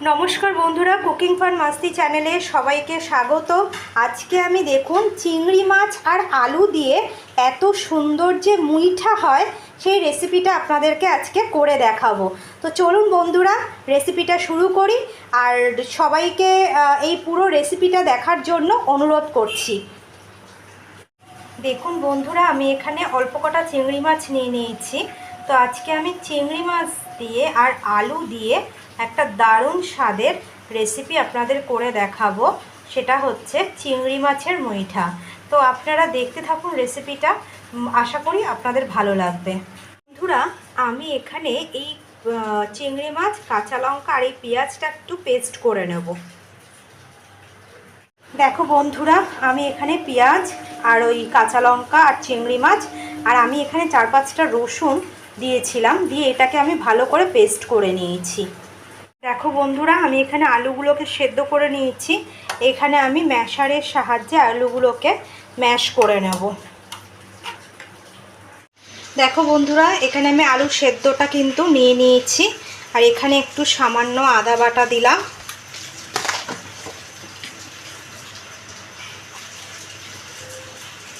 নমস্কার বন্ধুরা, cooking fun মাস্তি চ্যানেলে সবাইকে স্বাগত। আজকে আমি দেখুন চিংড়ি মাছ আর আলু দিয়ে এত সুন্দর যে মুইঠা হয় সেই রেসিপিটা আপনাদেরকে আজকে করে দেখাবো। তো চলুন বন্ধুরা রেসিপিটা শুরু করি, আর সবাইকে এই পুরো রেসিপিটা দেখার জন্য অনুরোধ করছি। দেখুন বন্ধুরা, আমি এখানে অল্প কটা চিংড়ি মাছ নিয়ে নিয়েছি। তো আজকে আমি চিংড়ি মাছ দিয়ে আর আলু দিয়ে একটা দারুণ স্বাদের রেসিপি আপনাদের করে দেখাবো। সেটা হচ্ছে চিংড়ি মাছের মুইঠা। তো আপনারা দেখতে থাকুন রেসিপিটা, আশা করি আপনাদের ভালো লাগবে। বন্ধুরা, আমি এখানে এই চিংড়ি মাছ, কাঁচা লঙ্কা আর এই পেঁয়াজটা একটু পেস্ট করে নেব। দেখো বন্ধুরা, আমি এখানে পেঁয়াজ আর ওই কাঁচা লঙ্কা আর চিংড়ি মাছ আর আমি এখানে 4-5টা রসুন দিয়েছিলাম, দিয়ে এটাকে আমি ভালো করে পেস্ট করে নিয়েছি। দেখো বন্ধুরা, আমি এখানে আলুগুলোকে সেদ্ধ করে নিয়েছি। এখানে আমি ম্যাশারের সাহায্যে আলুগুলোকে ম্যাশ করে নেব। দেখো বন্ধুরা, এখানে আমি আলু সেদ্ধটা কিন্তু নিয়ে নিয়েছি, আর এখানে একটু সামান্য আদা বাটা দিলাম,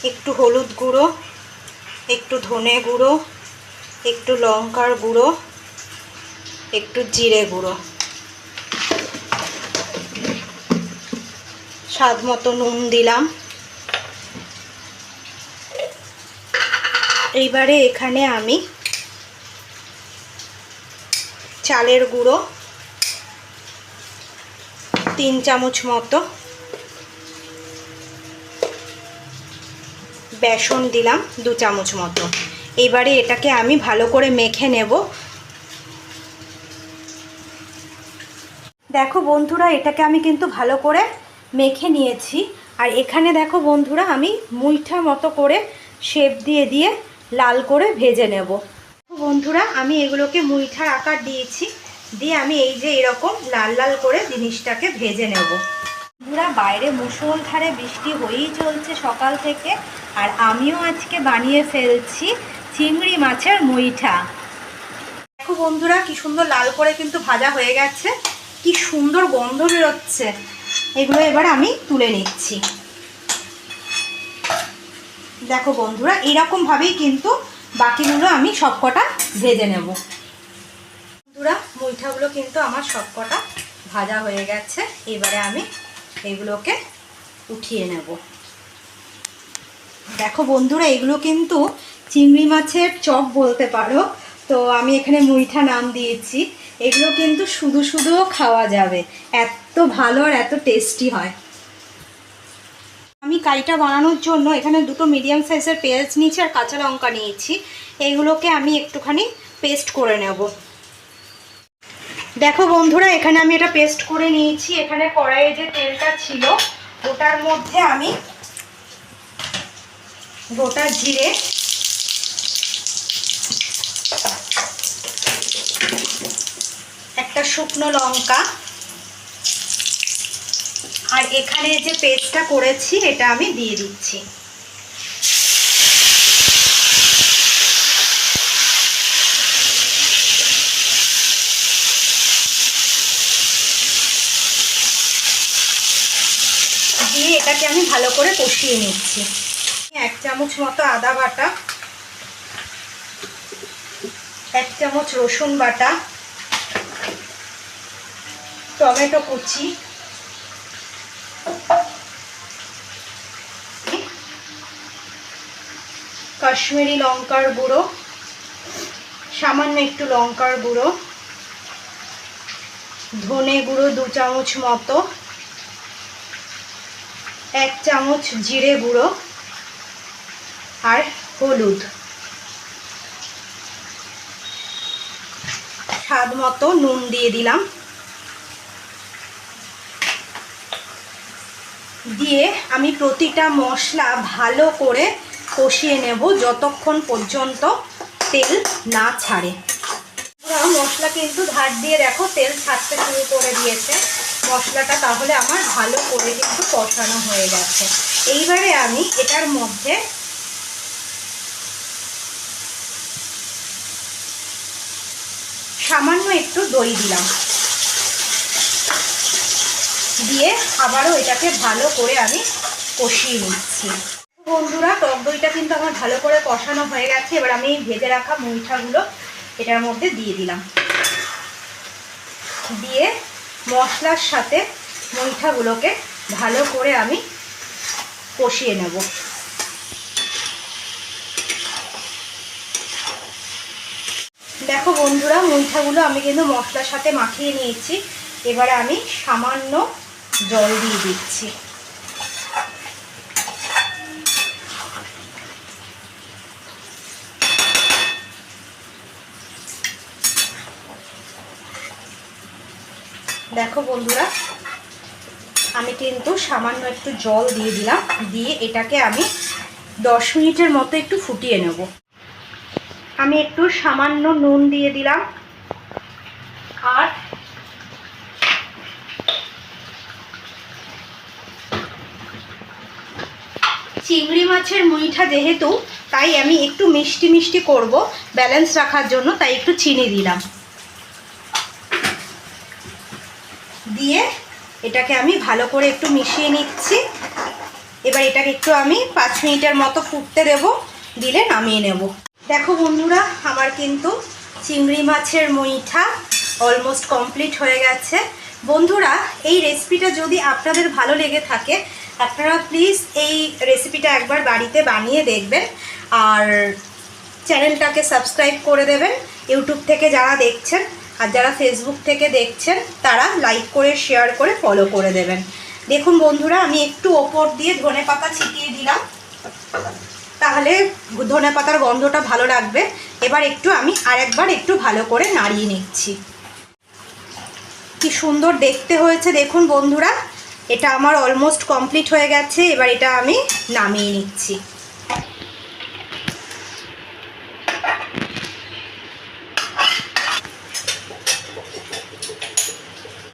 একটু হলুদ গুঁড়ো, একটু ধনে গুঁড়ো, একটু লঙ্কার গুঁড়ো, একটু জিরে গুঁড়ো, স্বাদ মতো নুন দিলাম। এইবারে এখানে আমি চালের গুঁড়ো 3 চামচ মতো, বেসন দিলাম 2 চামচ মতো। এইবারে এটাকে আমি ভালো করে মেখে নেব। দেখো বন্ধুরা, এটাকে আমি কিন্তু ভালো করে মেখে নিয়েছি। আর এখানে দেখো বন্ধুরা, আমি মুইঠা মতো করে শেপ দিয়ে দিয়ে লাল করে ভেজে নেব। বন্ধুরা, আমি এগুলোকে মুইঠার আকার দিয়েছি, দিয়ে আমি এই যে এরকম লাল লাল করে জিনিসটাকে ভেজে নেব। বন্ধুরা, বাইরে মুষলধারে বৃষ্টি হয়েই চলছে সকাল থেকে, আর আমিও আজকে বানিয়ে ফেলছি চিংড়ি মাছের মুইঠা। দেখো বন্ধুরা, কি সুন্দর লাল করে কিন্তু ভাজা হয়ে গেছে, কি সুন্দর গন্ধ বেরোচ্ছে। এগুলো এবার আমি তুলে নিচ্ছি। দেখো বন্ধুরা, এইরকমভাবেই কিন্তু বাকিগুলো আমি সবকটা ভেজে নেব। বন্ধুরা, মুইঠাগুলো কিন্তু আমার সবকটা ভাজা হয়ে গেছে। এবারে আমি এগুলোকে উঠিয়ে নেব। দেখো বন্ধুরা, এগুলো কিন্তু চিংড়ি মাছের চপ বলতে পারো, তো আমি এখানে মুইঠা নাম দিয়েছি। এগুলো কিন্তু শুধু শুধুও খাওয়া যাবে, এত ভালো আর এত টেস্টি হয়। আমি কাইটা বানানোর জন্য এখানে 2টো মিডিয়াম সাইজের পেঁয়াজ নিয়েছি আর কাঁচা লঙ্কা নিয়েছি। এইগুলোকে আমি একটুখানি পেস্ট করে নেব। দেখো বন্ধুরা, এখানে আমি এটা পেস্ট করে নিয়েছি। এখানে কড়াইয়ে যে তেলটা ছিল ওটার মধ্যে আমি গোটা জিরে, একটা শুকনো লঙ্কা, আর এখানে যে পেস্টটা করেছি এটা আমি দিয়ে দিচ্ছি। দিয়ে এটাকে আমি ভালো করে কষিয়ে নিচ্ছি। 1 চামচ মতো আদা বাটা, 1 চামচ রসুন বাটা, টমেটো কুচি, কাশ্মীরি লঙ্কার গুঁড়ো, সামান্য একটু লঙ্কার গুঁড়ো, ধনে গুঁড়ো 2 চামচ মতো, 1 চামচ জিরে গুঁড়ো, আর হলুদ, স্বাদ মতো নুন দিয়ে দিলাম। দিয়ে আমি প্রতিটা মশলা ভালো করে কষিয়ে নেব যতক্ষণ পর্যন্ত তেল না ছাড়ে। মশলা কিন্তু ধার দিয়ে দেখো তেল ছাড়তে শুরু করে দিয়েছে মশলাটা, তাহলে আমার ভালো করে কিন্তু কষানো হয়ে গেছে। এইবারে আমি এটার মধ্যে সামান্য একটু দই দিলাম। দিয়ে আবারও এটাকে ভালো করে আমি কষিয়ে নিচ্ছি। বন্ধুরা, টক দইটা কিন্তু আমার ভালো করে কষানো হয়ে গেছে। এবার আমি ভেজে রাখা মুইঠাগুলো এটার মধ্যে দিয়ে দিলাম, দিয়ে মশলার সাথে মুইঠাগুলোকে ভালো করে আমি কষিয়ে নেব। দেখো বন্ধুরা, মুইঠাগুলো আমি কিন্তু মশলার সাথে মাখিয়ে নিয়েছি। এবারে আমি সামান্য জল দিয়ে দিচ্ছি। দেখো বন্ধুরা, আমি কিন্তু সামান্য একটু জল দিয়ে দিলাম, দিয়ে এটাকে আমি 10 মিনিটের মতো একটু ফুটিয়ে নেব। আমি একটু সামান্য নুন দিয়ে দিলাম, আর চিংড়ি মাছের মুইঠা যেহেতু, তাই আমি একটু মিষ্টি মিষ্টি করব ব্যালেন্স রাখার জন্য, তাই একটু চিনি দিলাম। দিয়ে এটাকে আমি ভালো করে একটু মিশিয়ে নিচ্ছি। এবার এটাকে একটু আমি 5 মিনিটের মতো ফুটতে দেব, দিলে নামিয়ে নেব। দেখো বন্ধুরা, আমার কিন্তু চিংড়ি মাছের মুইঠা অলমোস্ট কমপ্লিট হয়ে গেছে। বন্ধুরা, এই রেসিপিটা যদি আপনাদের ভালো লেগে থাকে, আপনারা প্লিজ এই রেসিপিটা একবার বাড়িতে বানিয়ে দেখবেন, আর চ্যানেলটাকে সাবস্ক্রাইব করে দেবেন। ইউটিউব থেকে যারা দেখছেন আর যারা ফেসবুক থেকে দেখছেন তারা লাইক করে, শেয়ার করে, ফলো করে দেবেন। দেখুন বন্ধুরা, আমি একটু ওপর দিয়ে ধনেপাতা ছিটিয়ে দিলাম, তাহলে ধনেপাতার গন্ধটা ভালো লাগবে। এবার একটু আমি আরেকবার একটু ভালো করে নাড়িয়ে নিচ্ছি। কি সুন্দর দেখতে হয়েছে দেখুন বন্ধুরা, এটা আমার অলমোস্ট কমপ্লিট হয়ে গেছে। এবার এটা আমি নামিয়ে নিচ্ছি।